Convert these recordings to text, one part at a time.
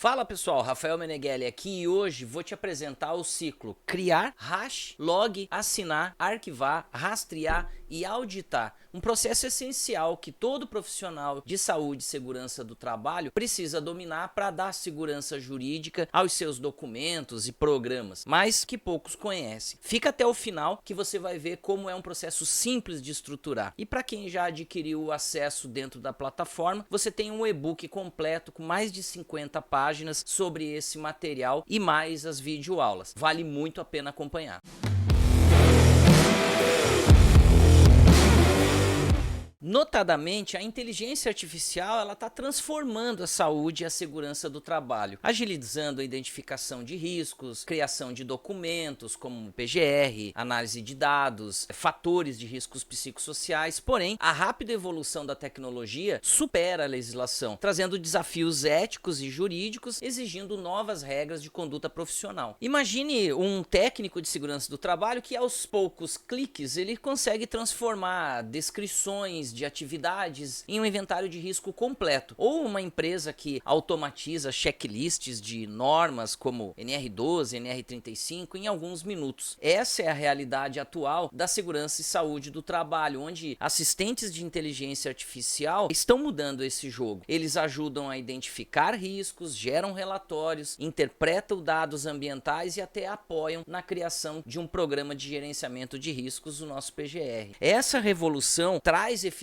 Fala pessoal, Rafael Meneghelli aqui e hoje vou te apresentar o ciclo criar, hash, log, assinar, arquivar, rastrear e auditar. Um processo essencial que todo profissional de saúde e segurança do trabalho precisa dominar para dar segurança jurídica aos seus documentos e programas, mas que poucos conhecem. Fica até o final que você vai ver como é um processo simples de estruturar. E para quem já adquiriu o acesso dentro da plataforma, você tem um e-book completo com mais de 50 páginas sobre esse material e mais as videoaulas. Vale muito a pena acompanhar. Notadamente, a inteligência artificial ela está transformando a saúde e a segurança do trabalho, agilizando a identificação de riscos, criação de documentos como PGR, análise de dados, fatores de riscos psicossociais. Porém, a rápida evolução da tecnologia supera a legislação, trazendo desafios éticos e jurídicos, exigindo novas regras de conduta profissional. Imagine um técnico de segurança do trabalho que aos poucos cliques ele consegue transformar descrições de atividades em um inventário de risco completo, ou uma empresa que automatiza checklists de normas como NR12, NR35 em alguns minutos. Essa é a realidade atual da segurança e saúde do trabalho, onde assistentes de inteligência artificial estão mudando esse jogo. Eles ajudam a identificar riscos, geram relatórios, interpretam dados ambientais e até apoiam na criação de um programa de gerenciamento de riscos, o nosso PGR. Essa revolução traz eficiência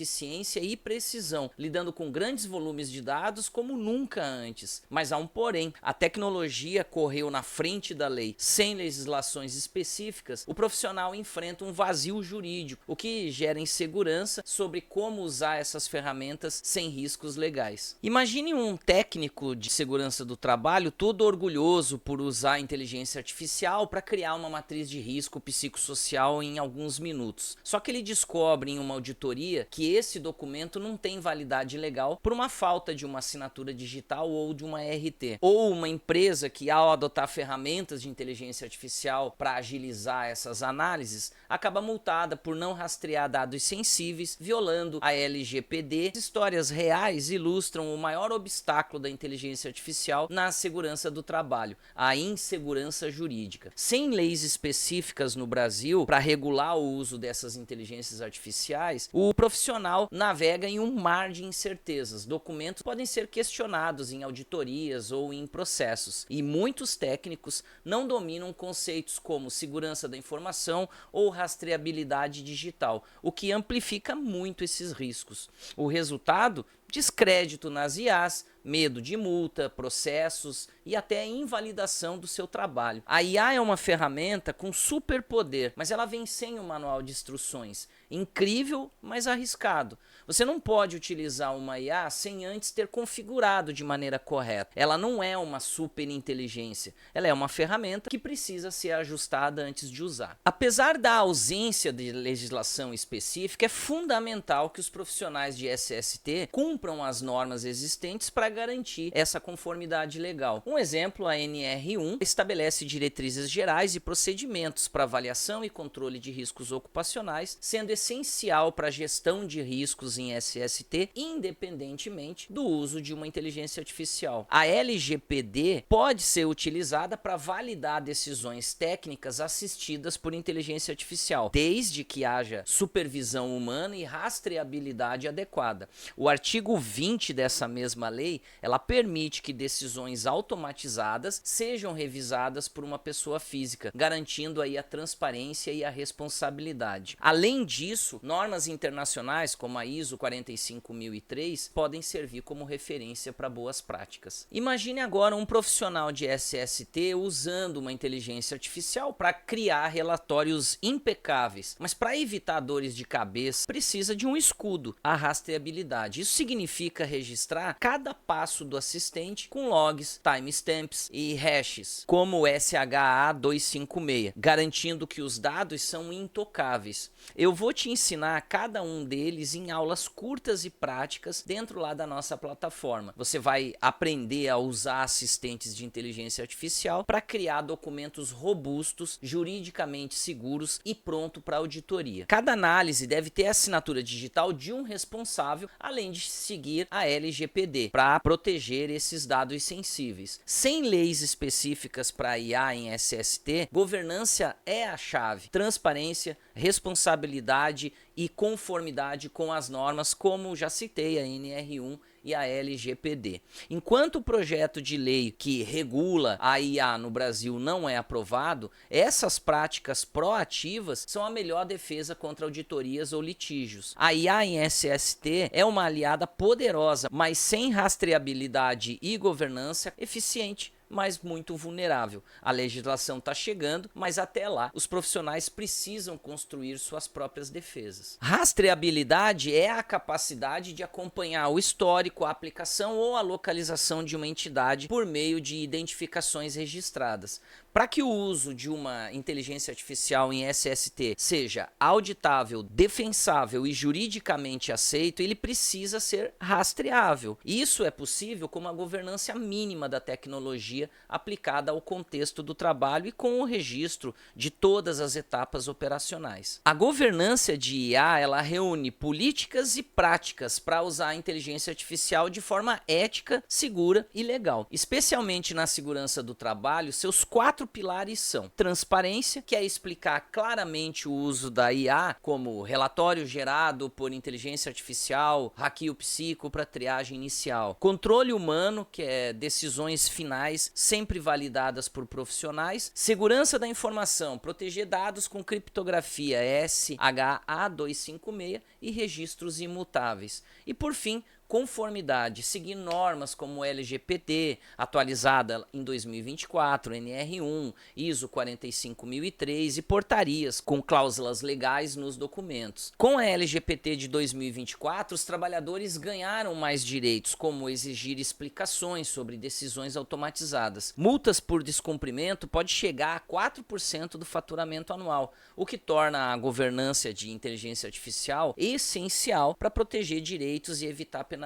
e precisão, lidando com grandes volumes de dados como nunca antes. Mas há um porém, a tecnologia correu na frente da lei. Sem legislações específicas, o profissional enfrenta um vazio jurídico, o que gera insegurança sobre como usar essas ferramentas sem riscos legais. Imagine um técnico de segurança do trabalho todo orgulhoso por usar a inteligência artificial para criar uma matriz de risco psicossocial em alguns minutos. Só que ele descobre em uma auditoria que esse documento não tem validade legal por uma falta de uma assinatura digital ou de uma RT. Ou uma empresa que, ao adotar ferramentas de inteligência artificial para agilizar essas análises, acaba multada por não rastrear dados sensíveis, violando a LGPD. Histórias reais ilustram o maior obstáculo da inteligência artificial na segurança do trabalho, a insegurança jurídica. Sem leis específicas no Brasil para regular o uso dessas inteligências artificiais, o profissional navega em um mar de incertezas. Documentos podem ser questionados em auditorias ou em processos, e muitos técnicos não dominam conceitos como segurança da informação ou rastreabilidade digital, o que amplifica muito esses riscos. O resultado? Descrédito nas IAs, medo de multa, processos e até invalidação do seu trabalho. A IA é uma ferramenta com superpoder, mas ela vem sem um manual de instruções. Incrível, mas arriscado. Você não pode utilizar uma IA sem antes ter configurado de maneira correta. Ela não é uma super inteligência. Ela é uma ferramenta que precisa ser ajustada antes de usar. Apesar da ausência de legislação específica, é fundamental que os profissionais de SST cumpram as normas existentes para garantir essa conformidade legal. Um exemplo, a NR1 estabelece diretrizes gerais e procedimentos para avaliação e controle de riscos ocupacionais, sendo essencial para a gestão de riscos em SST, independentemente do uso de uma inteligência artificial. A LGPD pode ser utilizada para validar decisões técnicas assistidas por inteligência artificial, desde que haja supervisão humana e rastreabilidade adequada. O artigo 20 dessa mesma lei, ela permite que decisões automatizadas sejam revisadas por uma pessoa física, garantindo aí a transparência e a responsabilidade. Além disso, normas internacionais como a ISO 45003 podem servir como referência para boas práticas. Imagine agora um profissional de SST usando uma inteligência artificial para criar relatórios impecáveis, mas para evitar dores de cabeça precisa de um escudo, a rastreabilidade. Isso significa registrar cada passo do assistente com logs, timestamps e hashes, como o SHA-256, garantindo que os dados são intocáveis. Eu vou te ensinar cada um deles em aulas curtas e práticas dentro lá da nossa plataforma. Você vai aprender a usar assistentes de inteligência artificial para criar documentos robustos, juridicamente seguros e pronto para auditoria. Cada análise deve ter a assinatura digital de um responsável, além de seguir a LGPD para proteger esses dados sensíveis. Sem leis específicas para IA em SST, governança é a chave. Transparência, responsabilidade e conformidade com as normas, como já citei, a NR1 e a LGPD. Enquanto o projeto de lei que regula a IA no Brasil não é aprovado, essas práticas proativas são a melhor defesa contra auditorias ou litígios. A IA em SST é uma aliada poderosa, mas sem rastreabilidade e governança eficiente, mas muito vulnerável. A legislação está chegando, mas até lá os profissionais precisam construir suas próprias defesas. Rastreabilidade é a capacidade de acompanhar o histórico, a aplicação ou a localização de uma entidade por meio de identificações registradas. Para que o uso de uma inteligência artificial em SST seja auditável, defensável e juridicamente aceito, ele precisa ser rastreável. Isso é possível com uma governança mínima da tecnologia aplicada ao contexto do trabalho e com o registro de todas as etapas operacionais. A governança de IA, ela reúne políticas e práticas para usar a inteligência artificial de forma ética, segura e legal. Especialmente na segurança do trabalho, seus 4 pilares são: transparência, que é explicar claramente o uso da IA, como relatório gerado por inteligência artificial, hackeio psíquico para triagem inicial; controle humano, que é decisões finais sempre validadas por profissionais; segurança da informação, proteger dados com criptografia SHA-256 e registros imutáveis; e por fim, conformidade, seguir normas como LGPD, atualizada em 2024, NR1, ISO 45003 e portarias com cláusulas legais nos documentos. Com a LGPD de 2024, os trabalhadores ganharam mais direitos, como exigir explicações sobre decisões automatizadas. Multas por descumprimento pode chegar a 4% do faturamento anual, o que torna a governança de inteligência artificial essencial para proteger direitos e evitar penalidades.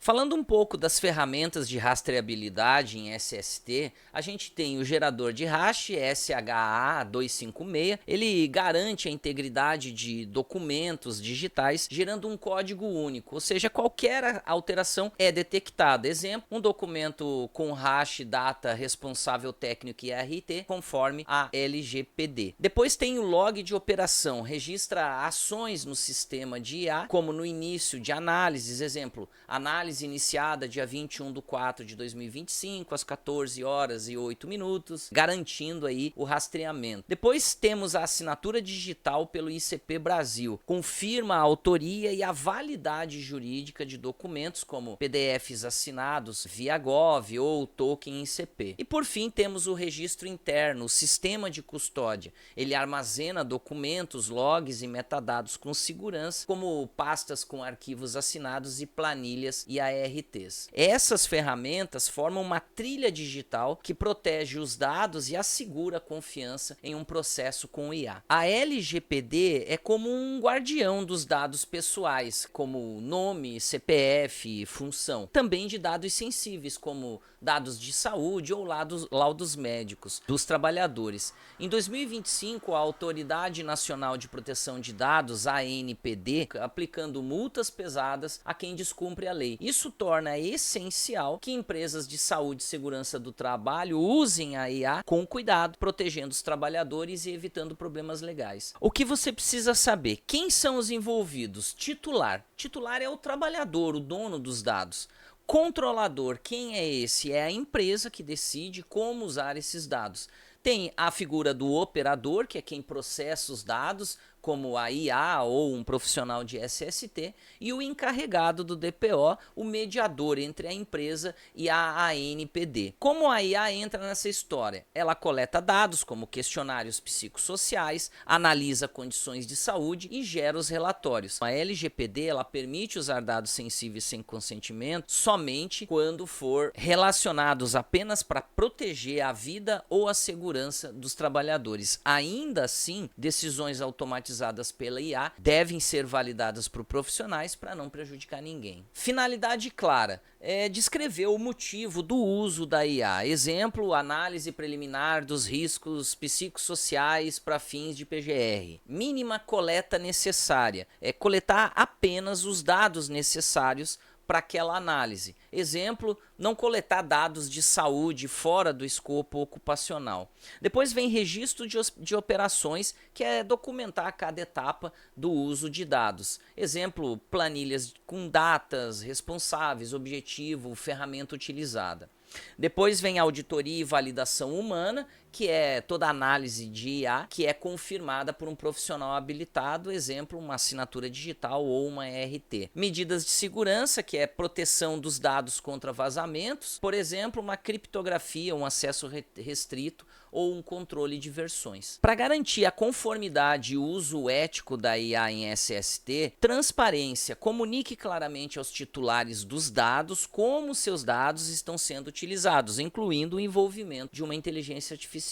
Falando um pouco das ferramentas de rastreabilidade em SST, a gente tem o gerador de hash SHA-256. Ele garante a integridade de documentos digitais gerando um código único, ou seja, qualquer alteração é detectada. Exemplo, um documento com hash, data, responsável técnico e RT conforme a LGPD. Depois tem o log de operação, registra ações no sistema de IA, como no início de análises. Exemplo, análise iniciada dia 21/4/2025 às 14 horas e 8 minutos, garantindo aí o rastreamento. Depois temos a assinatura digital pelo ICP Brasil, confirma a autoria e a validade jurídica de documentos como PDFs assinados via Gov ou token ICP. E por fim temos o registro interno, o sistema de custódia. Ele armazena documentos, logs e metadados com segurança, como pastas com arquivos assinados e planilhas e ARTs. Essas ferramentas formam uma trilha digital que protege os dados e assegura a confiança em um processo com IA. A LGPD é como um guardião dos dados pessoais, como nome, CPF, função. Também de dados sensíveis, como dados de saúde ou laudos médicos dos trabalhadores. Em 2025, a Autoridade Nacional de Proteção de Dados, a ANPD, aplicando multas pesadas a quem descumpre a lei. Isso torna essencial que empresas de saúde e segurança do trabalho usem a IA com cuidado, protegendo os trabalhadores e evitando problemas legais. O que você precisa saber? Quem são os envolvidos? Titular. Titular é o trabalhador, o dono dos dados. Controlador, quem é esse? É a empresa que decide como usar esses dados. Tem a figura do operador, que é quem processa os dados, como a IA ou um profissional de SST, e o encarregado do DPO, o mediador entre a empresa e a ANPD. Como a IA entra nessa história? Ela coleta dados como questionários psicossociais, analisa condições de saúde e gera os relatórios. A LGPD ela permite usar dados sensíveis sem consentimento somente quando for relacionados apenas para proteger a vida ou a segurança dos trabalhadores. Ainda assim, decisões automatizadas automatizadas pela IA devem ser validadas por profissionais para não prejudicar ninguém. Finalidade clara é descrever o motivo do uso da IA. Exemplo, análise preliminar dos riscos psicossociais para fins de PGR. Mínima coleta necessária é coletar apenas os dados necessários para aquela análise. Exemplo, não coletar dados de saúde fora do escopo ocupacional. Depois vem registro de operações, que é documentar cada etapa do uso de dados. Exemplo, planilhas com datas, responsáveis, objetivo, ferramenta utilizada. Depois vem auditoria e validação humana, que é toda análise de IA que é confirmada por um profissional habilitado, exemplo, uma assinatura digital ou uma ERT. Medidas de segurança, que é proteção dos dados contra vazamentos, por exemplo, uma criptografia, um acesso restrito ou um controle de versões. Para garantir a conformidade e uso ético da IA em SST, transparência, comunique claramente aos titulares dos dados como seus dados estão sendo utilizados, incluindo o envolvimento de uma inteligência artificial.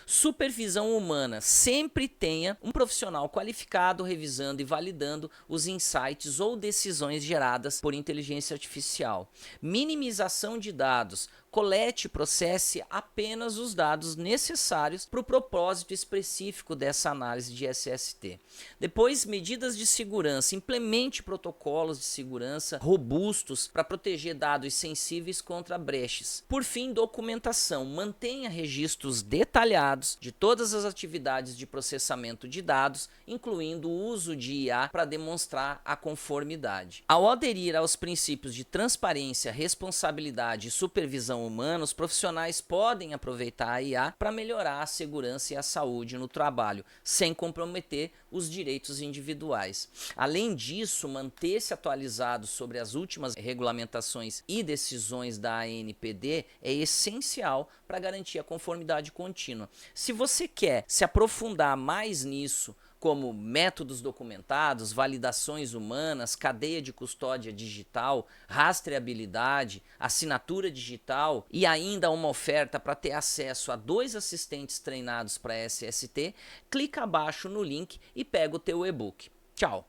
Supervisão humana, sempre tenha um profissional qualificado revisando e validando os insights ou decisões geradas por inteligência artificial. Minimização de dados, colete e processe apenas os dados necessários para o propósito específico dessa análise de SST. Depois, medidas de segurança, implemente protocolos de segurança robustos para proteger dados sensíveis contra breches. Por fim, documentação, mantenha registros detalhados de todas as atividades de processamento de dados, incluindo o uso de IA para demonstrar a conformidade. Ao aderir aos princípios de transparência, responsabilidade e supervisão humana, os profissionais podem aproveitar a IA para melhorar a segurança e a saúde no trabalho, sem comprometer os direitos individuais. Além disso, manter-se atualizado sobre as últimas regulamentações e decisões da ANPD é essencial para garantir a conformidade contínua. Se você quer se aprofundar mais nisso, como métodos documentados, validações humanas, cadeia de custódia digital, rastreabilidade, assinatura digital e ainda uma oferta para ter acesso a 2 assistentes treinados para SST, clica abaixo no link e pega o teu e-book. Tchau!